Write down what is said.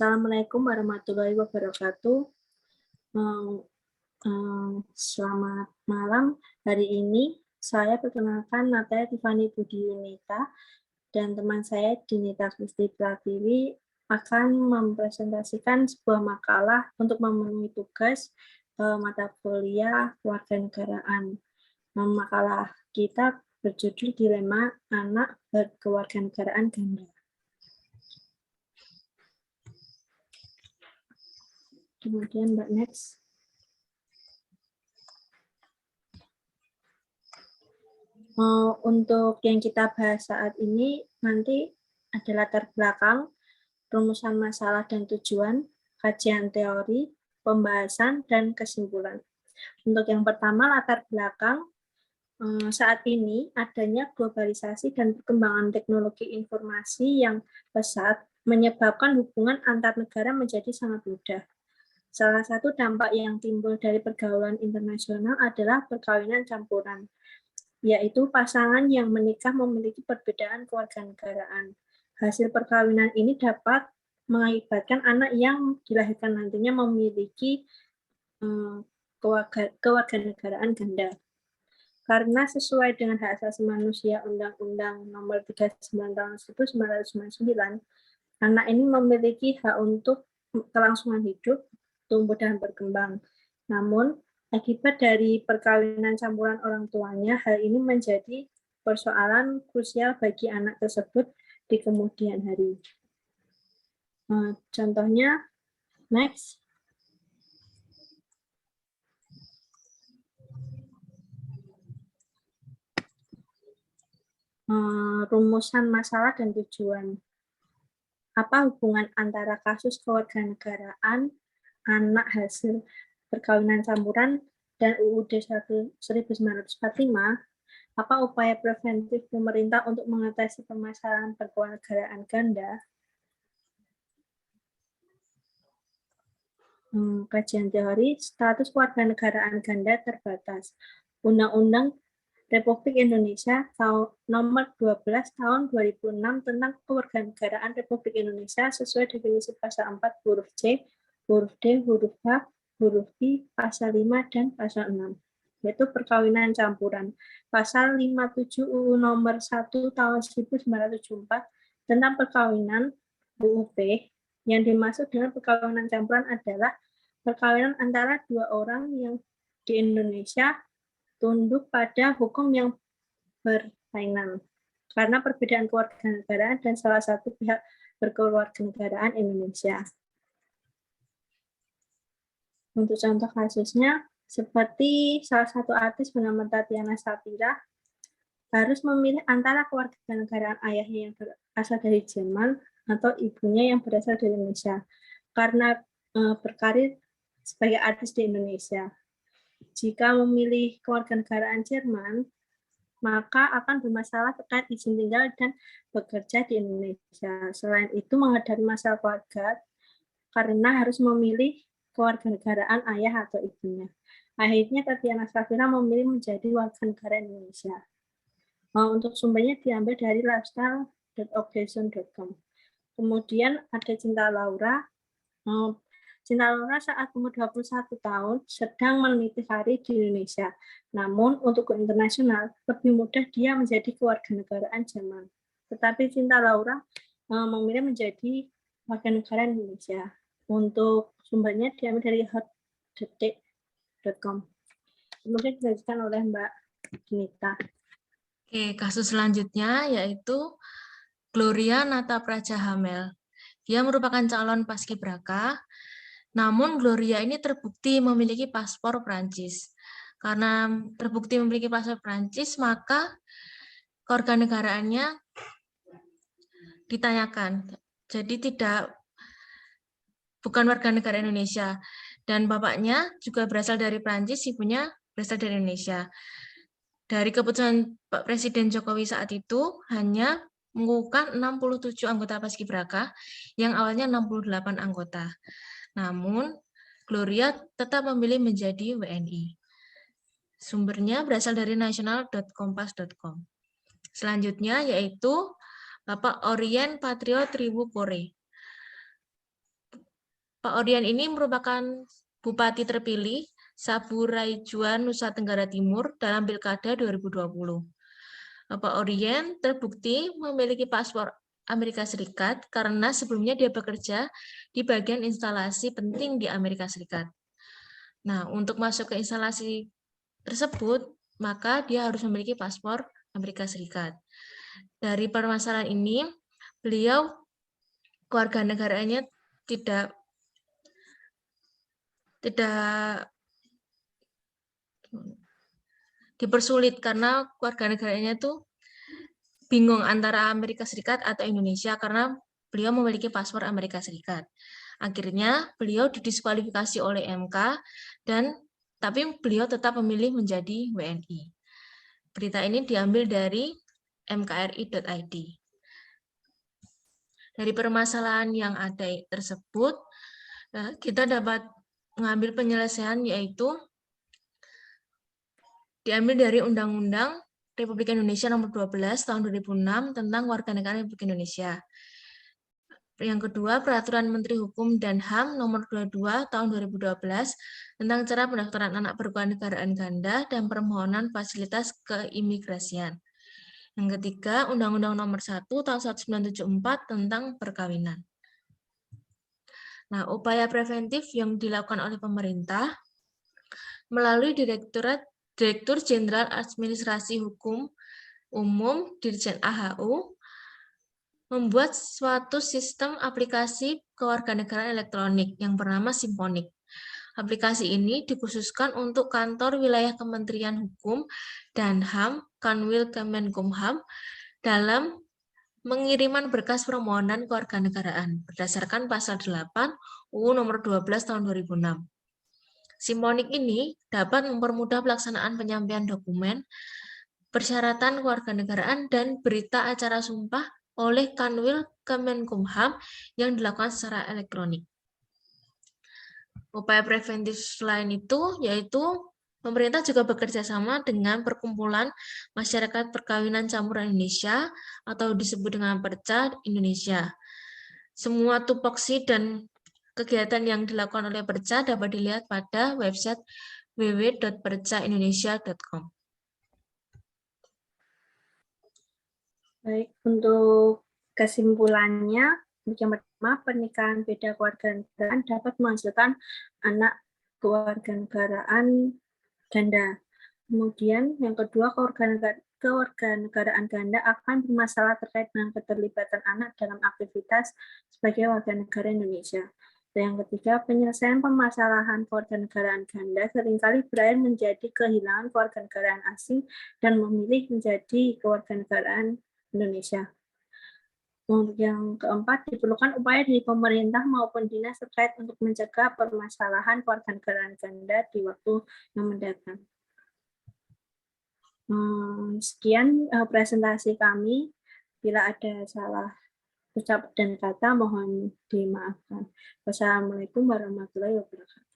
Assalamualaikum warahmatullahi wabarakatuh. Selamat malam. Hari ini saya perkenalkan Nataya Tiffany Budi Yunita dan teman saya Dinita Kristi Pratiwi akan mempresentasikan sebuah makalah untuk memenuhi tugas mata kuliah kewarganegaraan. Makalah kita berjudul Dilema Anak Berkewarganegaraan Ganda. Kemudian Mbak next. Untuk yang kita bahas saat ini nanti ada latar belakang, rumusan masalah dan tujuan, kajian teori, pembahasan, dan kesimpulan. Untuk yang pertama, latar belakang. Saat ini adanya globalisasi dan perkembangan teknologi informasi yang pesat menyebabkan hubungan antar negara menjadi sangat mudah. Salah satu dampak yang timbul dari pergaulan internasional adalah perkawinan campuran, yaitu pasangan yang menikah memiliki perbedaan kewarganegaraan. Hasil perkawinan ini dapat mengakibatkan anak yang dilahirkan nantinya memiliki kewarganegaraan ganda. Karena sesuai dengan hak asasi manusia Undang-Undang Nomor 39 Tahun 1999, anak ini memiliki hak untuk kelangsungan hidup, tumbuh dan berkembang. Namun, akibat dari perkawinan campuran orang tuanya, hal ini menjadi persoalan krusial bagi anak tersebut di kemudian hari. Contohnya, next. Rumusan masalah dan tujuan. Apa hubungan antara kasus kewarganegaraan anak hasil perkawinan campuran dan UUD 1945? Apa upaya preventif pemerintah untuk mengatasi permasalahan perkewarganegaraan ganda? Kajian teori, status kewarganegaraan ganda terbatas. Undang-Undang Republik Indonesia Nomor 12 Tahun 2006 tentang Kewarganegaraan Republik Indonesia sesuai definisi pasal 4 huruf C, huruf D, huruf H, huruf I, pasal 5 dan pasal 6, yaitu perkawinan campuran. Pasal 57 UU Nomor 1 Tahun 1974 tentang perkawinan UUP, yang dimaksud dengan perkawinan campuran adalah perkawinan antara dua orang yang di Indonesia tunduk pada hukum yang berlainan karena perbedaan kewarganegaraan dan salah satu pihak berkewarganegaraan Indonesia. Untuk contoh kasusnya, seperti salah satu artis bernama Tatiana Sapira harus memilih antara kewarganegaraan ayahnya yang berasal dari Jerman atau ibunya yang berasal dari Indonesia karena berkarir sebagai artis di Indonesia. Jika memilih kewarganegaraan Jerman, maka akan bermasalah terkait izin tinggal dan bekerja di Indonesia. Selain itu, menghadapi masalah keluarga karena harus memilih kewarganegaraan ayah atau ibunya. Akhirnya, Tatiana Safira memilih menjadi warga negara Indonesia. Untuk sumbernya diambil dari lifestyle.occasion.com. Kemudian ada Cinta Laura. Cinta Laura saat umur 21 tahun sedang meneliti karir di Indonesia. Namun untuk ke internasional, lebih mudah dia menjadi kewarganegaraan Jerman. Tetapi Cinta Laura memilih menjadi warganegara Indonesia. Untuk sumbernya diambil dari hotdetik.com. Kemudian dilanjutkan oleh Mbak Dinita. Oke, kasus selanjutnya yaitu Gloria Natapraja Hamel. Dia merupakan calon paskibraka. Namun Gloria ini terbukti memiliki paspor Prancis. Karena terbukti memiliki paspor Prancis, maka kewarganegaraannya ditanyakan. Jadi bukan warga negara Indonesia. Dan bapaknya juga berasal dari Prancis, ibunya berasal dari Indonesia. Dari keputusan Pak Presiden Jokowi saat itu hanya mengukuhkan 67 anggota paskibraka yang awalnya 68 anggota. Namun, Gloria tetap memilih menjadi WNI. Sumbernya berasal dari national.kompas.com. Selanjutnya yaitu Bapak Orien Patrio Tribukore. Pak Orian ini merupakan bupati terpilih Saburaijuan, Nusa Tenggara Timur dalam Pilkada 2020. Pak Orian terbukti memiliki paspor Amerika Serikat karena sebelumnya dia bekerja di bagian instalasi penting di Amerika Serikat. Nah, untuk masuk ke instalasi tersebut, maka dia harus memiliki paspor Amerika Serikat. Dari permasalahan ini, beliau kewarganegaraannya tidak dipersulit karena kewarganegaraannya tuh bingung antara Amerika Serikat atau Indonesia karena beliau memiliki paspor Amerika Serikat. Akhirnya beliau didiskualifikasi oleh MK tapi beliau tetap memilih menjadi WNI. Berita ini diambil dari mkri.id. Dari permasalahan yang ada tersebut, kita dapat mengambil penyelesaian yaitu diambil dari Undang-Undang Republik Indonesia Nomor 12 Tahun 2006 tentang Warganegara Republik Indonesia. Yang kedua, Peraturan Menteri Hukum dan HAM Nomor 22 Tahun 2012 tentang cara pendaftaran anak berkewarganegaraan ganda dan permohonan fasilitas keimigrasian. Yang ketiga, Undang-Undang Nomor 1 Tahun 1974 tentang perkawinan. Nah, upaya preventif yang dilakukan oleh pemerintah melalui Direktur Jenderal Administrasi Hukum Umum Dirjen AHU membuat suatu sistem aplikasi kewarganegaraan elektronik yang bernama Simponik. Aplikasi ini dikhususkan untuk kantor wilayah Kementerian Hukum dan HAM, Kanwil Kemenkumham, dalam pengiriman berkas permohonan kewarganegaraan berdasarkan pasal 8 UU Nomor 12 Tahun 2006. Simponik ini dapat mempermudah pelaksanaan penyampaian dokumen, persyaratan kewarganegaraan, dan berita acara sumpah oleh Kanwil Kemenkumham yang dilakukan secara elektronik. Upaya preventif lain itu yaitu pemerintah juga bekerja sama dengan Perkumpulan Masyarakat Perkawinan Campuran Indonesia atau disebut dengan Perca Indonesia. Semua tupoksi dan kegiatan yang dilakukan oleh Perca dapat dilihat pada website www.percaindonesia.com. Baik, untuk kesimpulannya, yang pertama, pernikahan beda kewarganegaraan dapat menghasilkan anak kewarganegaraan ganda. Kemudian yang kedua, kewarganegaraan ganda akan bermasalah terkait dengan keterlibatan anak dalam aktivitas sebagai warga negara Indonesia. Dan yang ketiga, penyelesaian permasalahan kewarganegaraan ganda seringkali berakhir menjadi kehilangan kewarganegaraan asing dan memilih menjadi kewarganegaraan Indonesia. Untuk yang keempat, diperlukan upaya dari pemerintah maupun dinas terkait untuk mencegah permasalahan kewarganegaraan ganda di waktu yang mendatang. Sekian presentasi kami. Bila ada salah ucap dan kata, mohon dimaafkan. Wassalamualaikum warahmatullahi wabarakatuh.